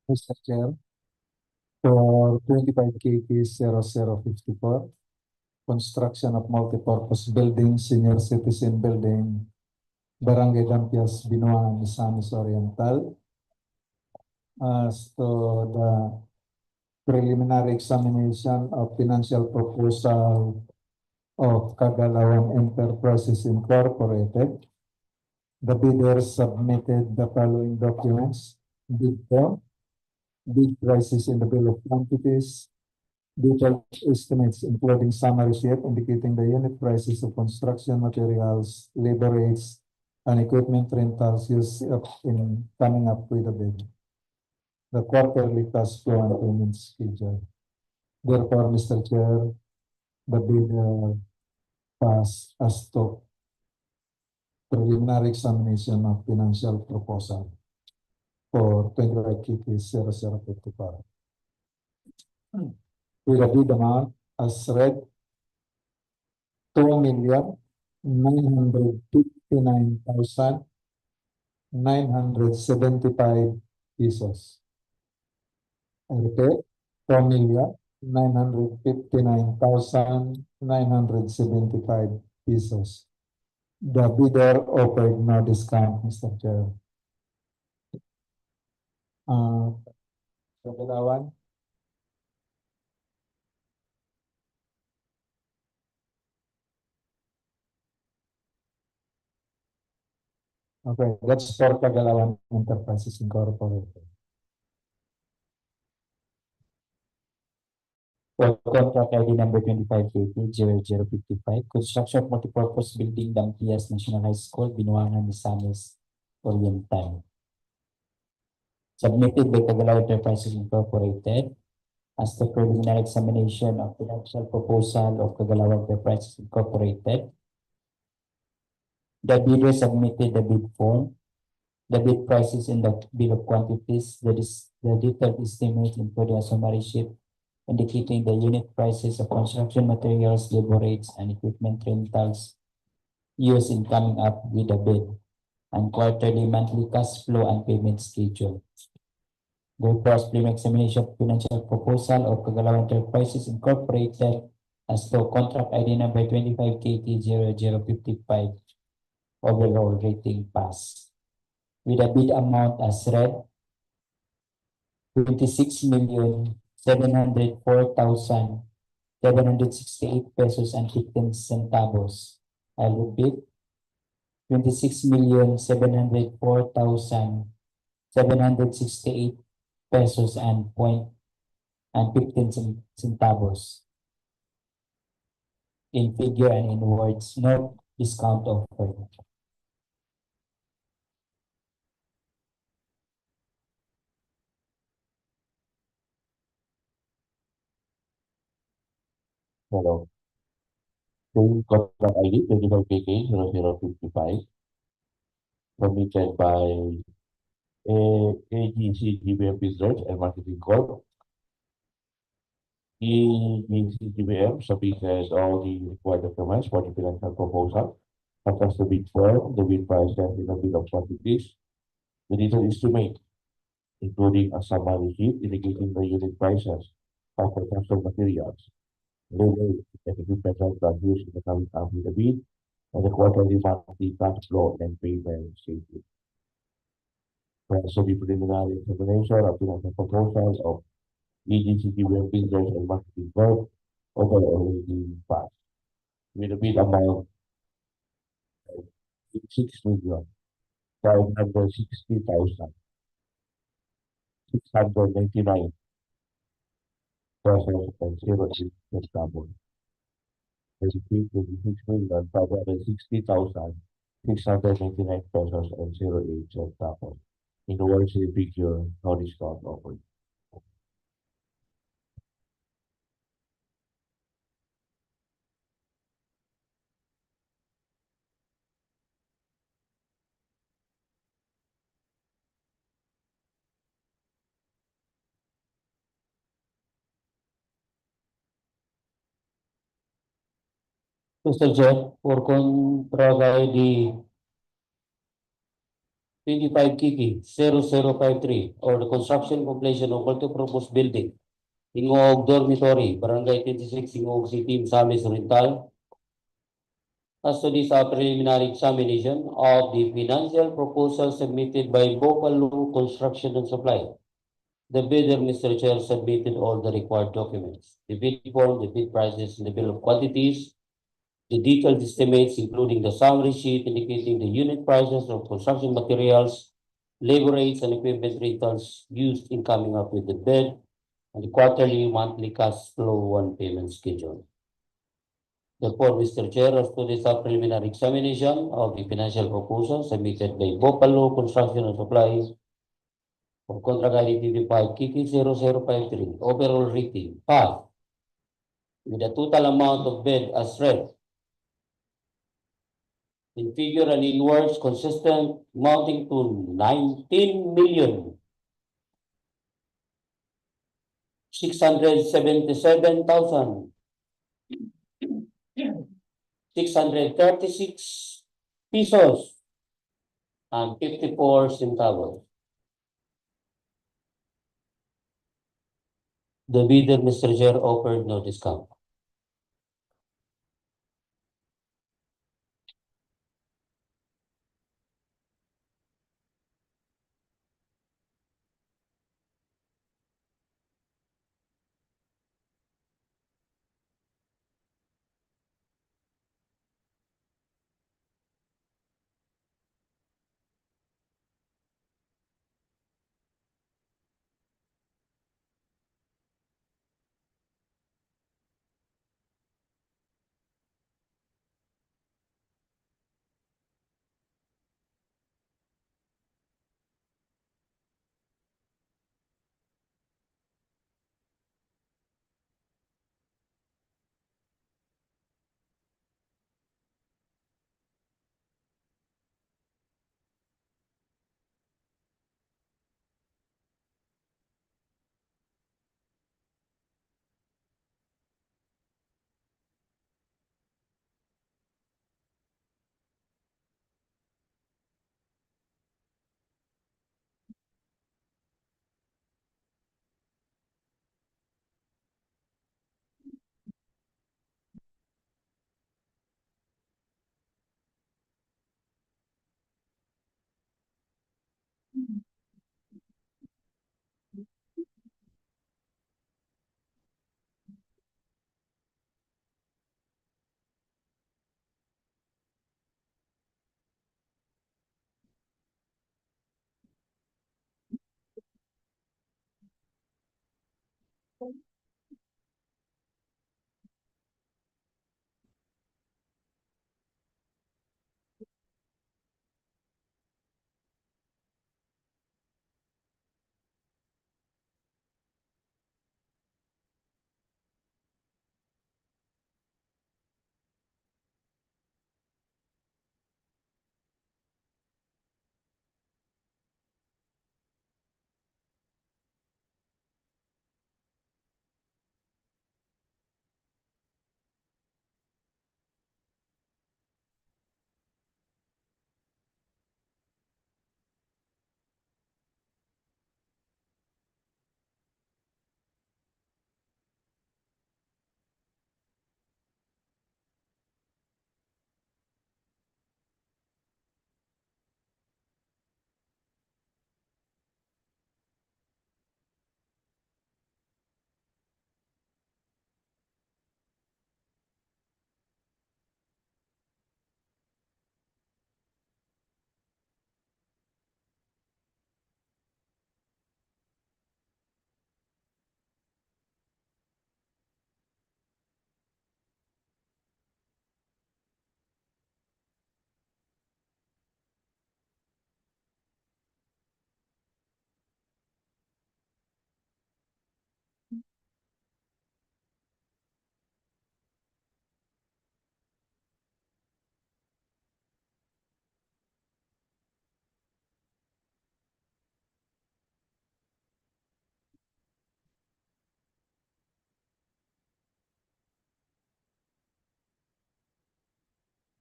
Speaker 6: Mr. Chair, for 25 KP 0054, construction of multipurpose building, senior citizen building, Barangay Dampias, Binuangan, Misamis Oriental. As to the preliminary examination of financial proposal of Kagalawan Enterprises Incorporated, the bidders submitted the following documents: bid form, bid prices in the bill of quantities, detailed estimates including summary sheet indicating the unit prices of construction materials, labor rates, and equipment rentals used in coming up with a bid. The quarterly cash flow and payment schedule. Therefore, Mr. Chair, the bid pass as to preliminary examination of financial proposal for 25 KP 0054. With a bid amount as read, 2,959,975 pesos. I repeat, 2,959,975 pesos. The bidder offered no discount, Mr. Chair. Kagalawan. Okay, that's for Kagalawan Enterprises Incorporated.
Speaker 1: For contract ID number 25KP 0055, construction of multipurpose building, Dampias National High School, Binuangan, Misamis Oriental. Submitted by Kagalawan Enterprises Incorporated as the preliminary examination of financial proposal of Kagalawan Enterprises Incorporated. The bidder submitted the bid form, the bid prices in the bill of quantities, the detailed estimate including a summary sheet indicating the unit prices of construction materials, labor rates, and equipment rentals used in coming up with a bid, and quarterly, monthly cash flow and payment schedule. Therefore, as preliminary examination of financial proposal of Kagalawan Enterprises Incorporated as to contract ID number 25KT 0055, overall rating pass. With a bid amount as read, 26,704,768 pesos and 15 centavos. I'll repeat, 26,704,768 pesos and 15 centavos. In figure and in words, no discount offered.
Speaker 5: Hello. Same contract ID 25KK 0055, submitted by AGC GBM Research and Marketing Corp. AGC GBM submitted all the required documents for the financial proposal, such as the bid form, the bid price, and the bid of quantities, the detailed estimate, including a summary sheet indicating the unit prices of construction materials, labor, and equipment rentals used in the coming up with the bid, and the quarterly, monthly cash flow and payment schedule. Also, the preliminary examination of financial proposals of EGCT Web Builders and Marketing Corp. Overall rating pass. With a bid amount of 6,560,699 pesos and 08 centavos. As it is 26,560,699 pesos and 08 centavos. In the words in the figure, no discount offered.
Speaker 1: Mr. Chair, for contract ID
Speaker 4: 25 Kiki 0053 or the construction completion of multi-purpose building Gingoog Dormitory, Barangay 26, Gingoog City, Misamis Oriental. As to this preliminary examination of the financial proposal submitted by Bopalu Construction and Supply. The bidder, Mr. Chair, submitted all the required documents. The bid form, the bid prices, and the bill of quantities, the detailed estimates, including the summary sheet indicating the unit prices of construction materials, labor rates, and equipment rentals used in coming up with the bid, and the quarterly, monthly cash flow and payment schedule. Therefore, Mr. Chair, as to this preliminary examination of the financial proposal submitted by Bopalo Construction and Supply of contract ID DPWH Kiki 0053, overall rating, pass, with a total amount of bid as read, in figure and in words consistent, amounting to 19,677,636 pesos and 54 centavos. The bidder, Mr. Chair, offered no discount.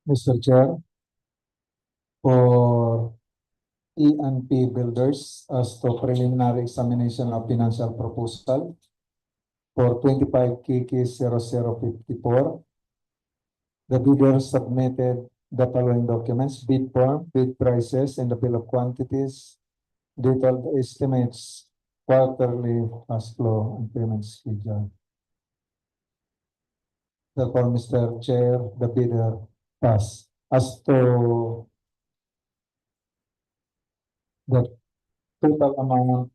Speaker 6: Mr. Chair, for E&P Builders as to preliminary examination of financial proposal for 25 KK 0054. The bidder submitted the following documents: bid form, bid prices, and the bill of quantities, detailed estimates, quarterly cash flow, and payment schedule. Therefore, Mr. Chair, the bidder pass. As to the total amount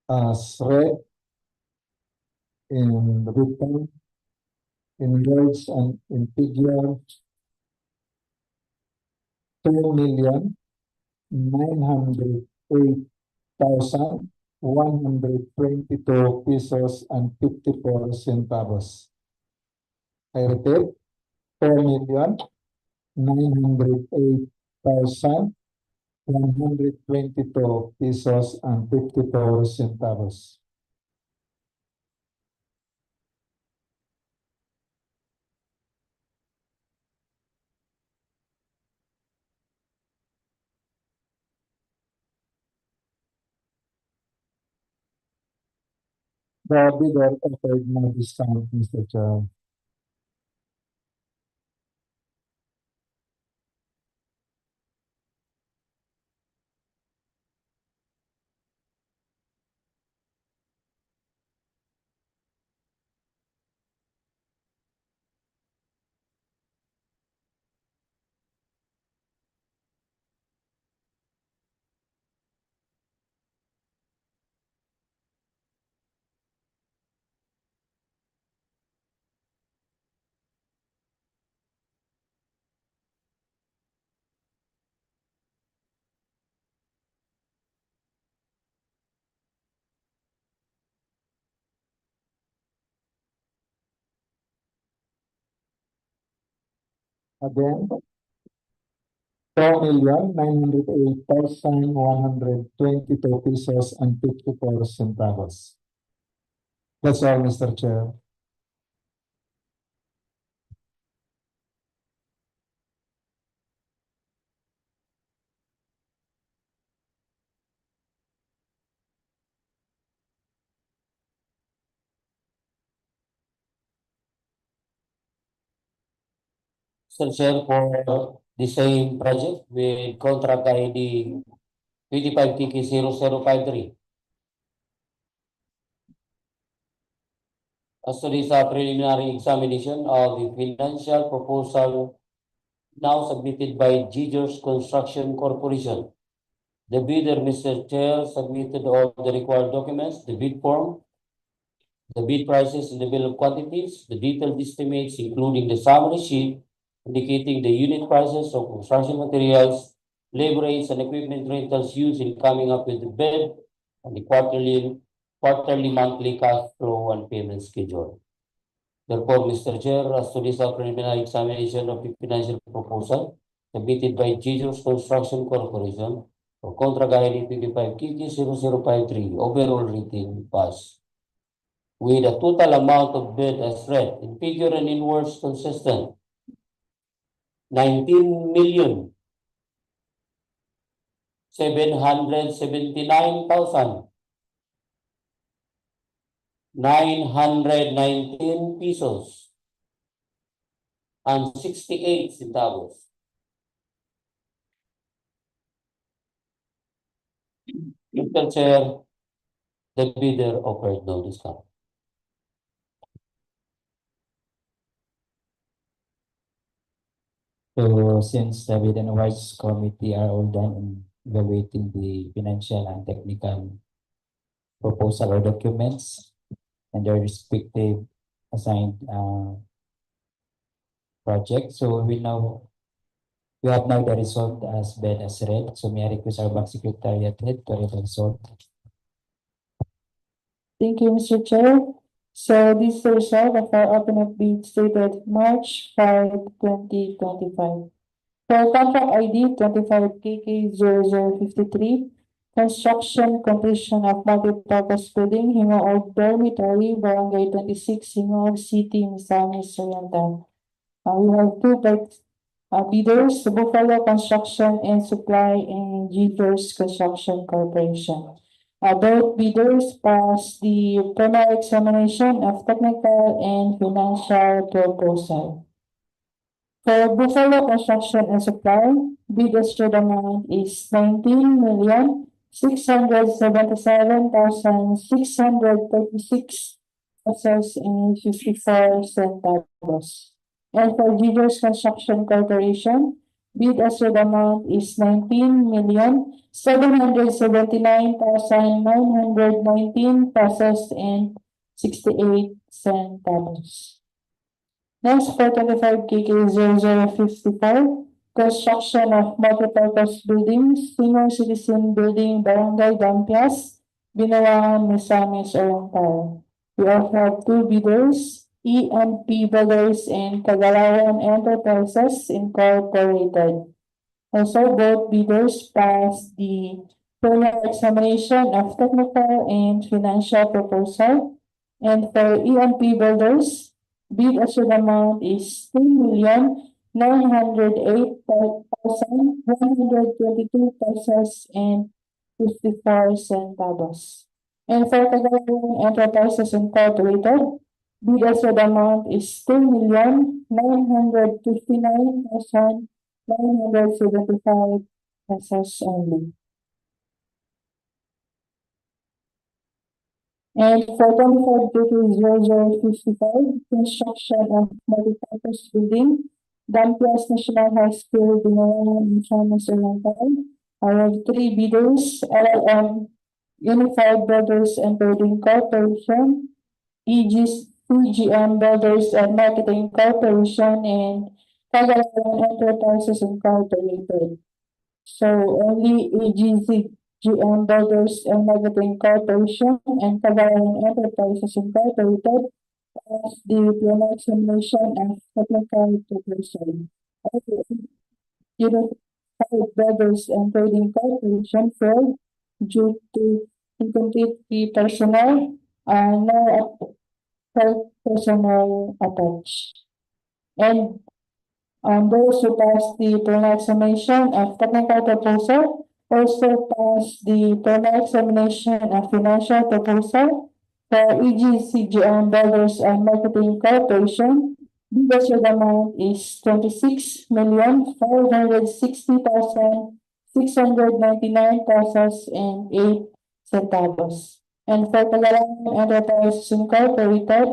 Speaker 6: as read in the bid form, in words and in figure, 2,908,122 pesos and 54 centavos. I repeat, 4,908,122 pesos and 54 centavos. The bidder offered no discount, Mr. Chair. Again, 4,908,122 pesos and 54 centavos. That's all, Mr. Chair.
Speaker 4: Mr. Chair, for the same project with contract ID 25 KK 0053. As to this preliminary examination of the financial proposal now submitted by Gingoog Construction Corporation. The bidder, Mr. Chair, submitted all the required documents, the bid form, the bid prices, and the bill of quantities, the detailed estimates, including the summary sheet indicating the unit prices of construction materials, labor rates, and equipment rentals used in coming up with the bid, and the quarterly, monthly cash flow and payment schedule. Therefore, Mr. Chair, as to this preliminary examination of the financial proposal submitted by Gingoog Construction Corporation for contract ID 25 KK 0053, overall rating pass, with a total amount of bid as read in figure and in words consistent, 19,779,919 pesos and 68 centavos. Mr. Chair, the bidder offered no discount.
Speaker 1: So since the Bid and Awards Committee are all done in evaluating the financial and technical proposal or documents and their respective assigned projects, so we have now the result as bid as read. So may I request our Bank Secretariat Head to read the result.
Speaker 3: Thank you, Mr. Chair. So this is the result of our open up bid stated March 5, 2025. For contract ID 25 KK 0053, construction completion of multi-purpose building, Gingoog Dormitory, Barangay 26, Gingoog City, Misamis Oriental. We have bidders, Buffalo Construction and Supply and Gingoog Construction Corporation. Both bidders passed the primary examination of technical and financial proposal. For Buffalo Construction and Supply, bid issued amount is 19,677,636 pesos and 54 centavos. And for Gingoog Construction Corporation, bid issued amount is 19,779,919 pesos and 68 centavos. Next, for 25 KK0055, construction of multipurpose buildings, senior citizen building, Barangay Dampias, Binuangan, Misamis Oriental. We also have two bidders, E&P Builders and Kagalawan Enterprises Incorporated. Also, both bidders passed the preliminary examination of technical and financial proposal. And for E&P Builders, bid issued amount is 2,908,122 pesos and 54 centavos. And for Kagalawan Enterprises Incorporated, bid issued amount is 2,959,975 pesos only. And for 25-0055, construction of multipurpose building, Dampias National High School, Binuangan, Misamis Oriental. I have three bidders, LLM, Unified Builders and Building Corporation, CGM Builders and Marketing Corporation, and Kagalawan Enterprises Incorporated. So only GM Builders and Marketing Corporation and Kagalawan Enterprises Incorporated as the preliminary examination of technical proposal. Unified Builders and Trading Corporation failed due to incomplete personnel and no personnel attached. And those who passed the preliminary examination of technical proposal also passed the preliminary examination of financial proposal. For CGM Builders and Marketing Corporation, bid issued amount is 26,560,699 pesos and 8 centavos. And for Kagalawan Enterprises Incorporated,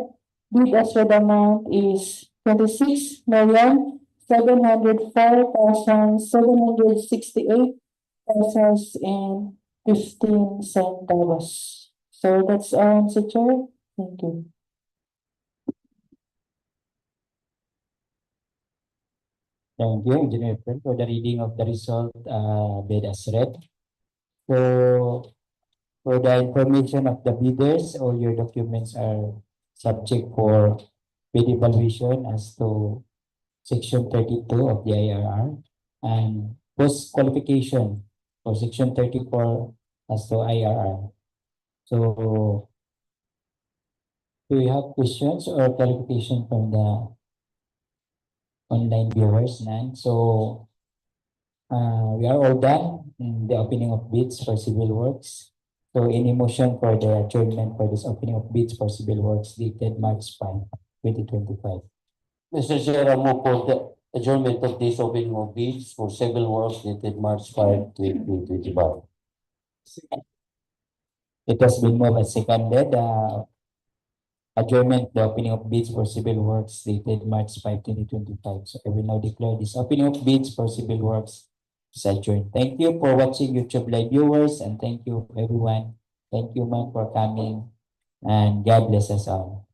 Speaker 3: bid issued amount is 26,704,768 pesos and 15 centavos. So that's all, Mr. Chair. Thank you.
Speaker 1: Thank you, Engineer Fred, for the reading of the result, bid as read. So, for the information of the bidders, all your documents are subject for bid evaluation as to Section 32 of the IRR and post qualification for Section 34 as to IRR. So, do you have questions or clarification from the online viewers? None. So, we are all done in the opening of bids for civil works. So, any motion for the adjournment for this opening of bids for civil works dated March 5, 2025?
Speaker 4: Mr. Chair, I move for the adjournment of this opening of bids for civil works dated March 5, 2025.
Speaker 1: It has been moved and seconded. Adjournment the opening of bids for civil works dated March 5, 2025. So I will now declare this opening of bids for civil works is adjourned. Thank you for watching YouTube live viewers, and thank you everyone. Thank you, ma'am, for coming, and God bless us all.